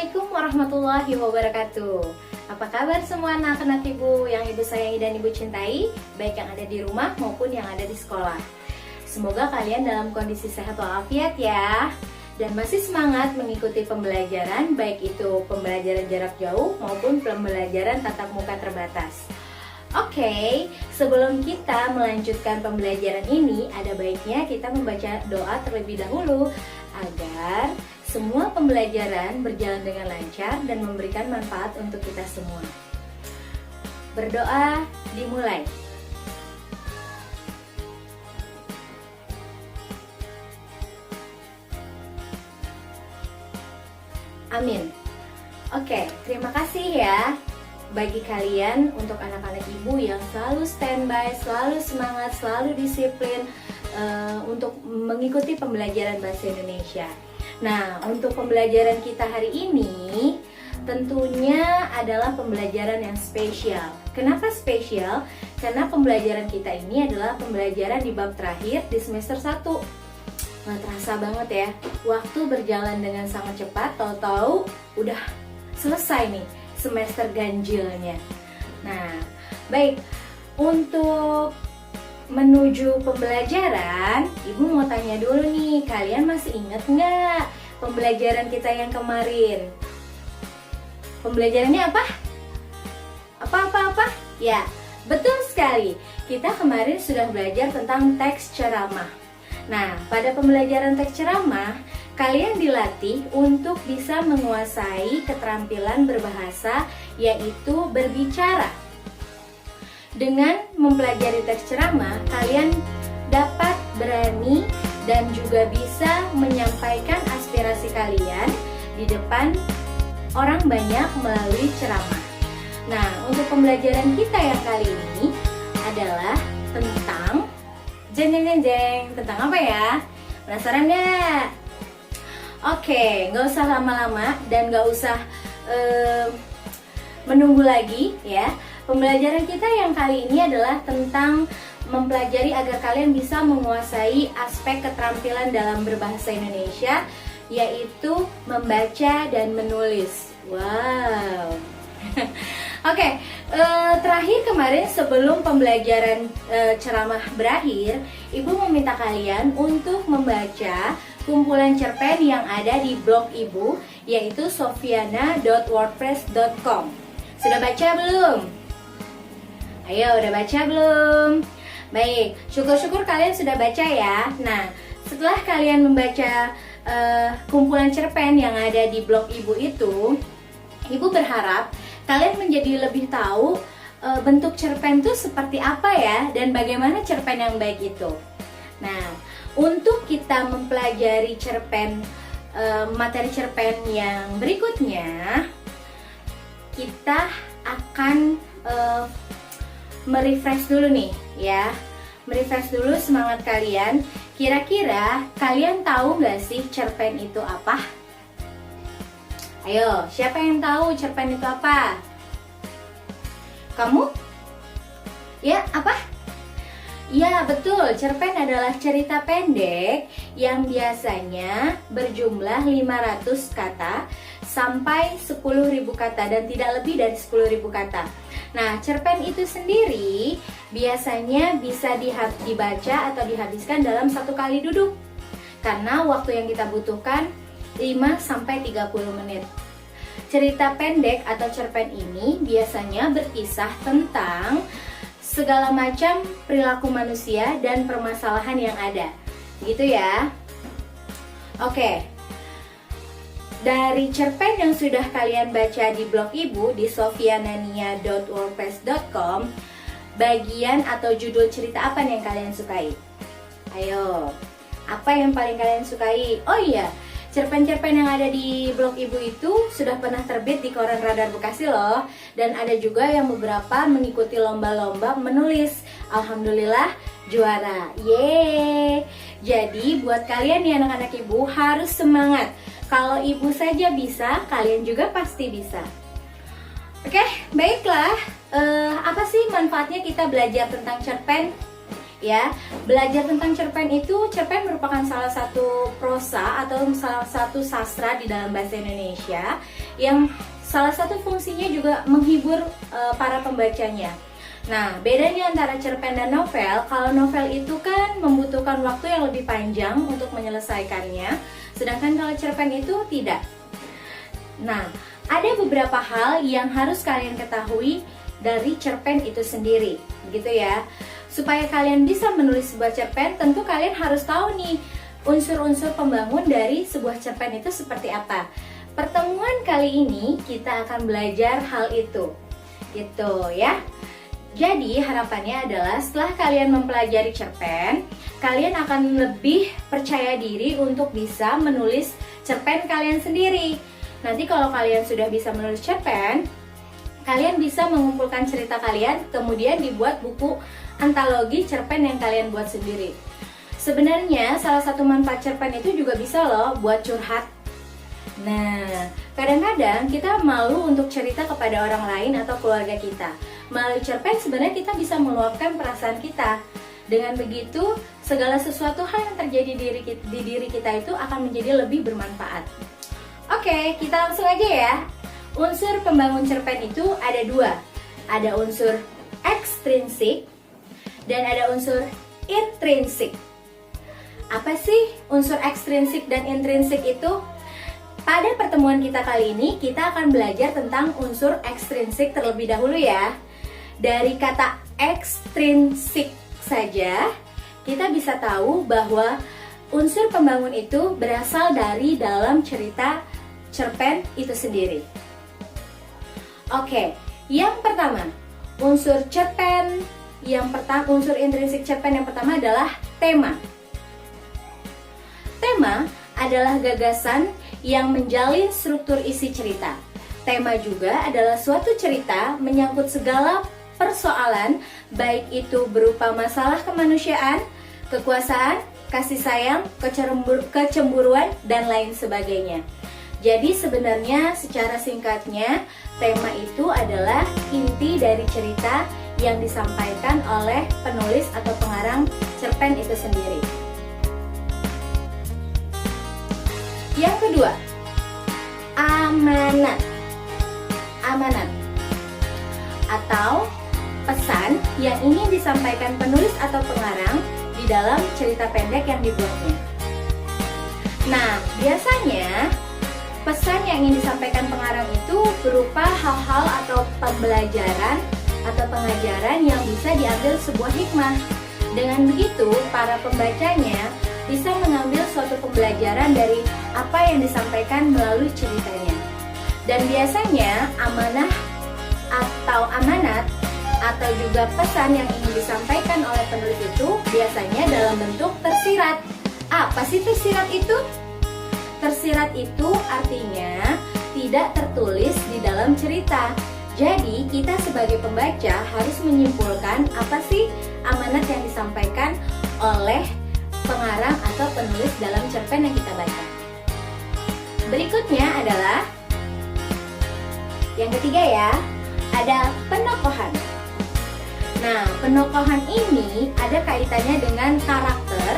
Assalamualaikum warahmatullahi wabarakatuh. Apa kabar semua anak-anak ibu yang ibu sayangi dan ibu cintai, baik yang ada di rumah maupun yang ada di sekolah. Semoga kalian dalam kondisi sehat walafiat ya, dan masih semangat mengikuti pembelajaran, baik itu pembelajaran jarak jauh maupun pembelajaran tatap muka terbatas. Oke, sebelum kita melanjutkan pembelajaran ini, ada baiknya kita membaca doa terlebih dahulu agar semua pembelajaran berjalan dengan lancar dan memberikan manfaat untuk kita semua. Berdoa dimulai. Amin. Oke, terima kasih ya bagi kalian, untuk anak-anak ibu yang selalu standby, selalu semangat, selalu disiplin untuk mengikuti pembelajaran bahasa Indonesia. Nah, untuk pembelajaran kita hari ini tentunya adalah pembelajaran yang spesial. Kenapa spesial? Karena pembelajaran kita ini adalah pembelajaran di bab terakhir di semester 1. Nggak terasa banget ya, waktu berjalan dengan sangat cepat, tahu-tahu udah selesai nih semester ganjilnya. Nah, baik, untuk menuju pembelajaran, ibu mau tanya dulu nih, kalian masih ingat nggak pembelajaran kita yang kemarin? Pembelajarannya apa? Apa? Ya, betul sekali. Kita kemarin sudah belajar tentang teks ceramah. Nah, pada pembelajaran teks ceramah, kalian dilatih untuk bisa menguasai keterampilan berbahasa, yaitu berbicara. Dengan mempelajari teks ceramah, kalian dapat berani dan juga bisa menyampaikan aspirasi kalian di depan orang banyak melalui ceramah. Nah, untuk pembelajaran kita yang kali ini adalah tentang tentang apa ya? Penasaran nggak? Oke, nggak usah lama-lama dan nggak usah menunggu lagi ya. Pembelajaran kita yang kali ini adalah tentang mempelajari agar kalian bisa menguasai aspek keterampilan dalam berbahasa Indonesia, yaitu membaca dan menulis. Wow. Oke, terakhir kemarin sebelum pembelajaran ceramah berakhir, ibu meminta kalian untuk membaca kumpulan cerpen yang ada di blog ibu, yaitu sofiana.wordpress.com. Sudah baca belum? Ayo, udah baca belum? Baik, syukur-syukur kalian sudah baca ya. Nah, setelah kalian membaca kumpulan cerpen yang ada di blog ibu itu, ibu berharap kalian menjadi lebih tahu bentuk cerpen itu seperti apa ya, dan bagaimana cerpen yang baik itu. Nah, untuk kita mempelajari cerpen, materi cerpen yang berikutnya, kita akan merefresh dulu nih ya, merefresh dulu semangat kalian. Kira-kira kalian tahu nggak sih cerpen itu apa? Ayo, siapa yang tahu cerpen itu apa? Kamu? Ya, apa? Ya, betul, cerpen adalah cerita pendek yang biasanya berjumlah 500 kata sampai 10.000 kata dan tidak lebih dari 10.000 kata. Nah, cerpen itu sendiri biasanya bisa dibaca atau dihabiskan dalam 1 kali duduk, karena waktu yang kita butuhkan 5-30 menit. Cerita pendek atau cerpen ini biasanya berkisah tentang segala macam perilaku manusia dan permasalahan yang ada. Gitu ya. Oke. Dari cerpen yang sudah kalian baca di blog ibu di sofianania.wordpress.com, bagian atau judul cerita apa nih yang kalian sukai? Ayo, apa yang paling kalian sukai? Oh iya, cerpen-cerpen yang ada di blog ibu itu sudah pernah terbit di koran Radar Bekasi loh. Dan ada juga yang beberapa mengikuti lomba-lomba menulis. Alhamdulillah juara. Yeay. Jadi buat kalian nih anak-anak ibu harus semangat. Kalau ibu saja bisa, kalian juga pasti bisa. Oke, baiklah. Apa sih manfaatnya kita belajar tentang cerpen? ya. Belajar tentang cerpen itu, cerpen merupakan salah satu prosa atau salah satu sastra di dalam bahasa Indonesia yang salah satu fungsinya juga menghibur para pembacanya. Nah, bedanya antara cerpen dan novel, kalau novel itu kan membutuhkan waktu yang lebih panjang untuk menyelesaikannya, sedangkan kalau cerpen itu tidak. Nah, ada beberapa hal yang harus kalian ketahui dari cerpen itu sendiri, gitu ya. Supaya kalian bisa menulis sebuah cerpen, tentu kalian harus tahu nih unsur-unsur pembangun dari sebuah cerpen itu seperti apa. Pertemuan kali ini kita akan belajar hal itu, gitu ya. Jadi harapannya adalah setelah kalian mempelajari cerpen, kalian akan lebih percaya diri untuk bisa menulis cerpen kalian sendiri. Nanti kalau kalian sudah bisa menulis cerpen, kalian bisa mengumpulkan cerita kalian, kemudian dibuat buku antologi cerpen yang kalian buat sendiri. Sebenarnya salah satu manfaat cerpen itu juga bisa loh buat curhat. Nah, kadang-kadang kita malu untuk cerita kepada orang lain atau keluarga kita. Melalui cerpen sebenarnya kita bisa meluapkan perasaan kita. Dengan begitu, segala sesuatu hal yang terjadi di diri kita itu akan menjadi lebih bermanfaat. Oke, kita langsung aja ya. Unsur pembangun cerpen itu ada dua. Ada unsur ekstrinsik dan ada unsur intrinsik. Apa sih unsur ekstrinsik dan intrinsik itu? Pada pertemuan kita kali ini, kita akan belajar tentang unsur ekstrinsik terlebih dahulu ya. Dari kata ekstrinsik saja, kita bisa tahu bahwa unsur pembangun itu berasal dari dalam cerita cerpen itu sendiri. Oke, yang pertama, unsur intrinsik cerpen yang pertama adalah tema. Tema adalah gagasan yang menjalin struktur isi cerita. Tema juga adalah suatu cerita menyangkut segala persoalan, baik itu berupa masalah kemanusiaan, kekuasaan, kasih sayang, kecemburuan, dan lain sebagainya. Jadi sebenarnya secara singkatnya, tema itu adalah inti dari cerita yang disampaikan oleh penulis atau pengarang cerpen itu sendiri. Yang kedua, amanat. Amanat atau pesan yang ingin disampaikan penulis atau pengarang di dalam cerita pendek yang dibuatnya. Nah, biasanya pesan yang ingin disampaikan pengarang itu berupa hal-hal atau pembelajaran atau pengajaran yang bisa diambil sebuah hikmah. Dengan begitu, para pembacanya bisa mengambil suatu pembelajaran dari apa yang disampaikan melalui ceritanya. Dan biasanya amanah atau amanat atau juga pesan yang ingin disampaikan oleh penulis itu biasanya dalam bentuk tersirat. Apa sih tersirat itu? Tersirat itu artinya tidak tertulis di dalam cerita. Jadi kita sebagai pembaca harus menyimpulkan apa sih amanat yang disampaikan oleh pengarang atau penulis dalam cerpen yang kita baca. Berikutnya adalah yang ketiga ya, ada penokohan. Nah, penokohan ini ada kaitannya dengan karakter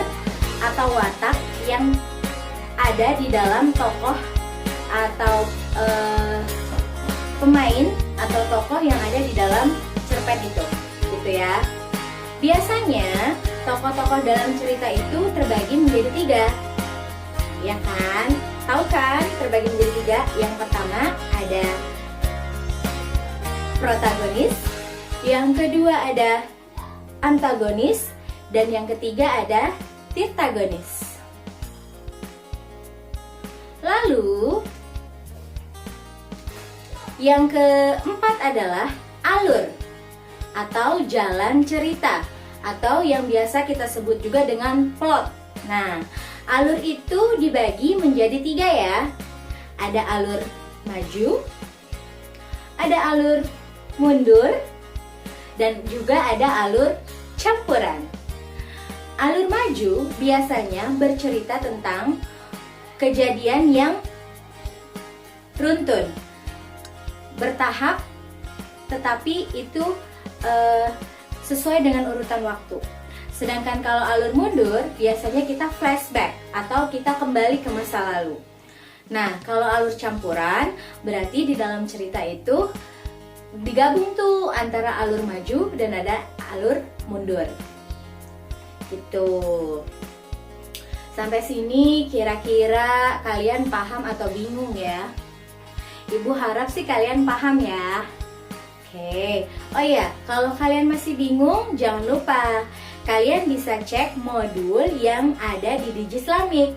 atau watak yang ada di dalam tokoh atau pemain atau tokoh yang ada di dalam cerpen itu, gitu ya. Biasanya tokoh-tokoh dalam cerita itu terbagi menjadi tiga, ya kan? Tahu kan terbagi menjadi tiga? Yang pertama ada protagonis, yang kedua ada antagonis, dan yang ketiga ada titagonis. Lalu yang keempat adalah alur atau jalan cerita, atau yang biasa kita sebut juga dengan plot. Nah, alur itu dibagi menjadi tiga ya. Ada alur maju, ada alur mundur, dan juga ada alur campuran. Alur maju biasanya bercerita tentang kejadian yang runtun, bertahap, tetapi itu sesuai dengan urutan waktu. Sedangkan kalau alur mundur, biasanya kita flashback atau kita kembali ke masa lalu. Nah, kalau alur campuran, berarti di dalam cerita itu digabung tuh antara alur maju dan ada alur mundur. Gitu. Sampai sini kira-kira kalian paham atau bingung ya? Ibu harap sih kalian paham ya. Oke. Oh iya, kalau kalian masih bingung, jangan lupa kalian bisa cek modul yang ada di Digislamik.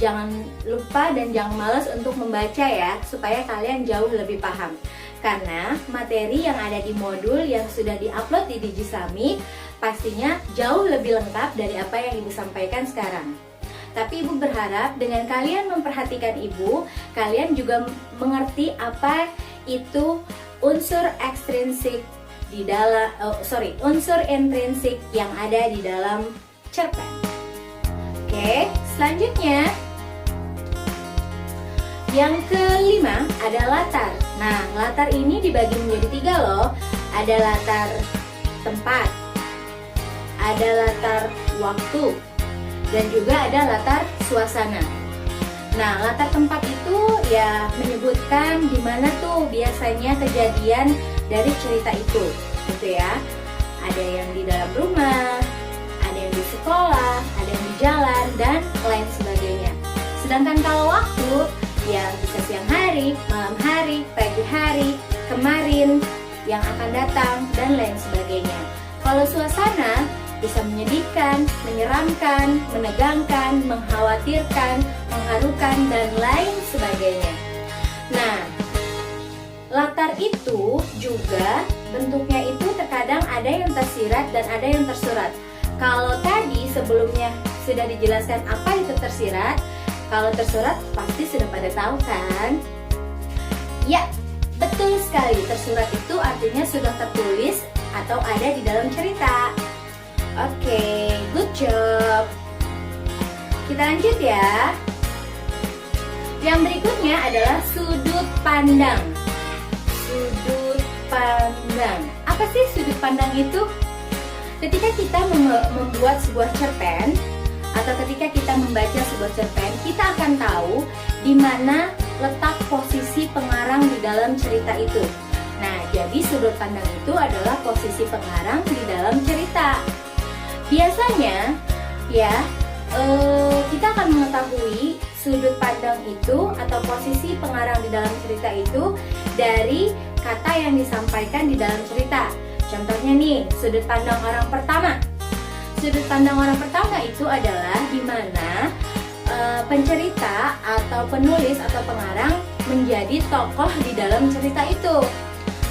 Jangan lupa dan jangan malas untuk membaca ya, supaya kalian jauh lebih paham. Karena materi yang ada di modul yang sudah diupload di Digislamik pastinya jauh lebih lengkap dari apa yang Ibu sampaikan sekarang. Tapi Ibu berharap dengan kalian memperhatikan Ibu, kalian juga mengerti apa itu unsur ekstrinsik di dalam unsur intrinsik yang ada di dalam cerpen. Oke, selanjutnya yang kelima ada latar. Nah, latar ini dibagi menjadi 3 loh. Ada latar tempat, ada latar waktu, dan juga ada latar suasana. Nah, latar tempat itu ya menyebutkan di mana tuh biasanya kejadian dari cerita itu, gitu ya. Ada yang di dalam rumah, ada yang di sekolah, ada yang di jalan, dan lain sebagainya. Sedangkan kalau waktu, ya bisa siang hari, malam hari, pagi hari, kemarin, yang akan datang, dan lain sebagainya. Kalau suasana, bisa menyedihkan, menyeramkan, menegangkan, mengkhawatirkan, mengharukan, dan lain sebagainya. Nah, latar itu juga bentuknya itu terkadang ada yang tersirat dan ada yang tersurat. Kalau tadi sebelumnya sudah dijelaskan apa itu tersirat, kalau tersurat pasti sudah pada tahu kan? Ya, betul sekali. Tersurat itu artinya sudah tertulis atau ada di dalam cerita. Oke, good job. Kita lanjut ya. Yang berikutnya adalah sudut pandang. Sudut pandang. Apa sih sudut pandang itu? Ketika kita membuat sebuah cerpen atau ketika kita membaca sebuah cerpen, kita akan tahu di mana letak posisi pengarang di dalam cerita itu. Nah, jadi sudut pandang itu adalah posisi pengarang di dalam cerita. Biasanya ya kita akan mengetahui sudut pandang itu atau posisi pengarang di dalam cerita itu dari kata yang disampaikan di dalam cerita. Contohnya nih, sudut pandang orang pertama. Sudut pandang orang pertama itu adalah di mana pencerita atau penulis atau pengarang menjadi tokoh di dalam cerita itu.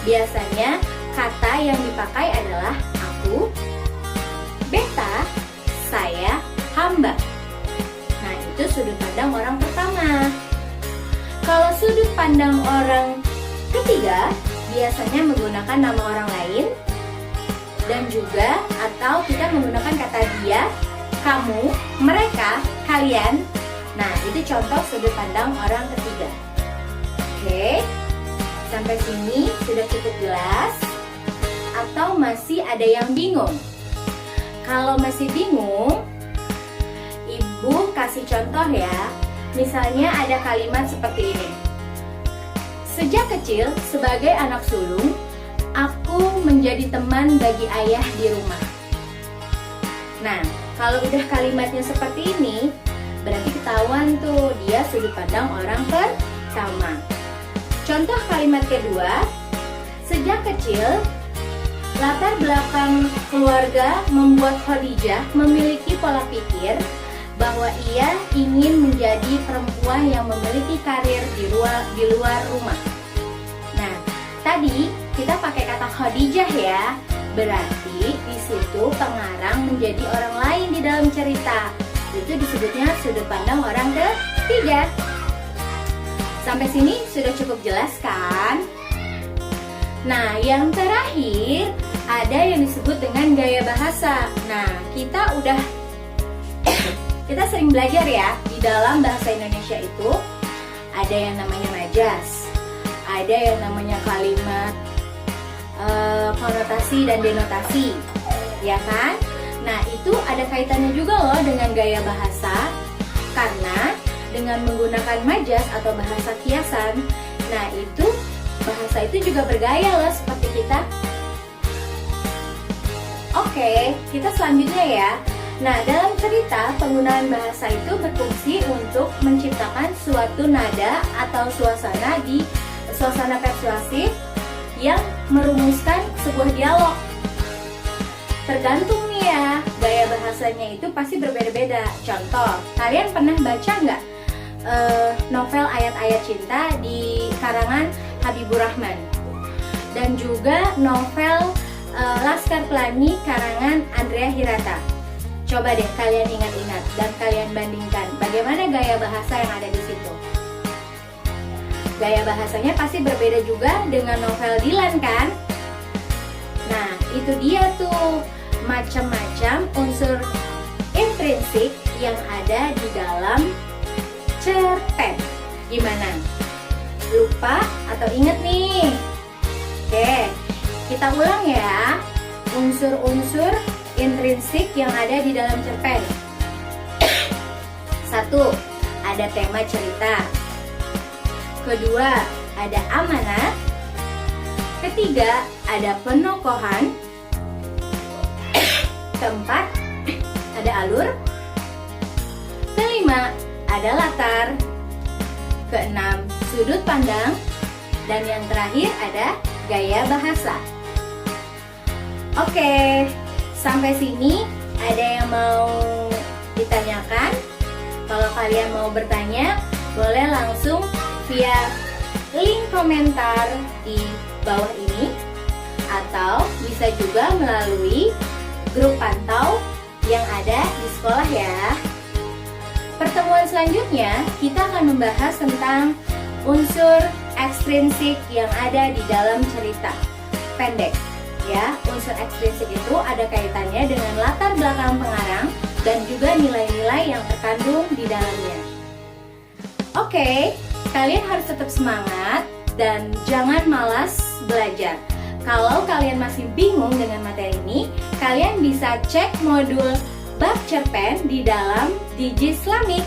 Biasanya kata yang dipakai adalah aku, beta, saya, hamba. Nah, itu sudut pandang orang pertama. Kalau sudut pandang orang ketiga, biasanya menggunakan nama orang lain dan juga atau kita menggunakan kata dia, kamu, mereka, kalian. Nah, itu contoh sudut pandang orang ketiga. Oke, sampai sini sudah cukup jelas? Atau masih ada yang bingung? Kalau masih bingung, Ibu kasih contoh ya. Misalnya ada kalimat seperti ini. Sejak kecil, sebagai anak sulung, aku menjadi teman bagi ayah di rumah. Nah, kalau udah kalimatnya seperti ini, berarti ketahuan tuh dia sudut pandang orang pertama. Contoh kalimat kedua, sejak kecil, latar belakang keluarga membuat Khadijah memiliki pola pikir bahwa ia ingin menjadi perempuan yang memiliki karir di luar rumah. Nah, tadi kita pakai kata Khadijah ya. Berarti di situ pengarang menjadi orang lain di dalam cerita. Itu disebutnya sudut pandang orang ketiga. Sampai sini sudah cukup jelas kan? Nah, yang terakhir ada yang disebut dengan gaya bahasa. Nah, kita sering belajar ya, di dalam bahasa Indonesia itu ada yang namanya majas, ada yang namanya kalimat konotasi dan denotasi, ya kan? Nah, itu ada kaitannya juga loh dengan gaya bahasa, karena dengan menggunakan majas atau bahasa kiasan, nah itu bahasa itu juga bergaya loh seperti kita. Oke, kita selanjutnya ya. Nah, dalam cerita, penggunaan bahasa itu berfungsi untuk menciptakan suatu nada atau suasana persuasif yang merumuskan sebuah dialog. Tergantung nih ya, gaya bahasanya itu pasti berbeda-beda. Contoh, kalian pernah baca nggak novel ayat-ayat cinta di karangan Habibur Rahman? Dan juga novel Laskar Pelangi karangan Andrea Hirata. Coba deh kalian ingat-ingat dan kalian bandingkan bagaimana gaya bahasa yang ada di situ. Gaya bahasanya pasti berbeda juga dengan novel Dilan kan? Nah, itu dia tuh macam-macam unsur intrinsik yang ada di dalam cerpen. Gimana? Lupa atau inget nih? Oke, kita ulang ya. Unsur-unsur intrinsik yang ada di dalam cerpen. 1. Ada tema cerita. Kedua, ada amanat. Ketiga, ada penokohan. Keempat, ada alur. Kelima, ada latar. Keenam, sudut pandang. Dan yang terakhir ada gaya bahasa. Oke, sampai sini ada yang mau ditanyakan? Kalau kalian mau bertanya, boleh langsung via link komentar di bawah ini, atau bisa juga melalui grup pantau yang ada di sekolah ya. Pertemuan selanjutnya kita akan membahas tentang unsur ekstrinsik yang ada di dalam cerita pendek. Ya, unsur ekstrinsik itu ada kaitannya dengan latar belakang pengarang dan juga nilai-nilai yang terkandung di dalamnya. Oke, kalian harus tetap semangat dan jangan malas belajar. Kalau kalian masih bingung dengan materi ini, kalian bisa cek modul bab cerpen di dalam Digi-Islamik.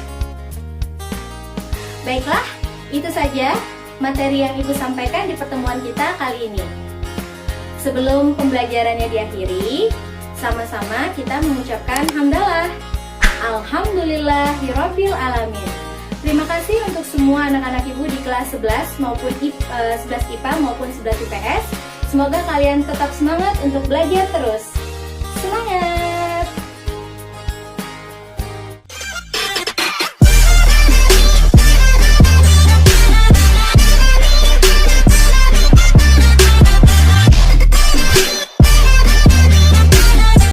Baiklah, itu saja materi yang Ibu sampaikan di pertemuan kita kali ini. Sebelum pembelajarannya diakhiri, sama-sama kita mengucapkan hamdalah. Alhamdulillahirabbil alamin. Terima kasih untuk semua anak-anak Ibu di kelas 11 maupun 11 IPA maupun 11 IPS. Semoga kalian tetap semangat untuk belajar terus.